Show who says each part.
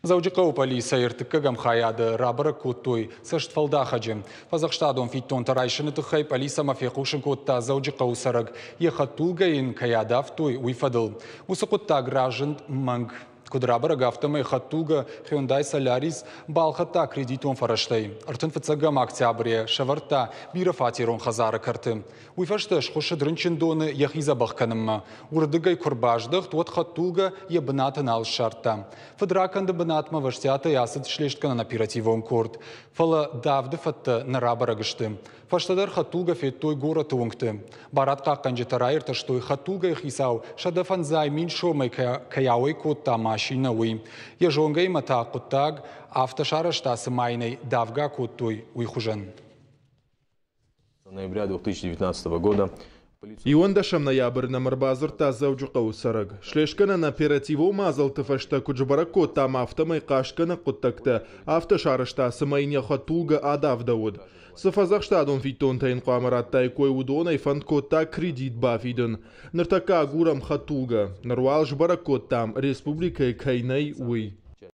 Speaker 1: Заужикау полиса иртыккагам хаяды рабры куттуй сыштфалда хаджим. Фазахштадон фиттон тарайшыны тухай полиса мафиякушын кутта заужикау сараг ехаттулгайын каядафтуй уйфадыл. Усы кутта граждан манг. Кудрабара гафтамы хаттуга Hyundai Solaris балхатта кредитон фараштай. Артын фыцагам октябре шаварта бира фатирон хазары карты. Уйфаштыш хушы дрынчындоны яхиза бахканымма. Урдыгай курбаждых туат хаттуга ебнатын ал шарта. Фадраканды бнатма ваштята ясыд шлешткана на оперативон корт. Фала давды фатты нарабара гышты. Фаштадар хаттуга феттой гора тунгты. Баратка канжетарайр таштой хаттуга хисау шадафан займин шомай каяуэй котта машинауи. Ежонгай мата куттаг автошарыштасы майной давга куттуй уйхужан.
Speaker 2: С ноября 2019 года
Speaker 3: Иондашам ноябрь номер базар та заужуқау сараг. Шлешкана на оперативу мазал тыфашта куджбарако там автомай кашкана куттакта автошарышта самайня хатулга адав дауд. Сафазахштадон фитон тайн қамараттай кой удонай фанткота кредит бафиден. Нартака гурам хатулга. Наруал жбарако там республика кайнай уй.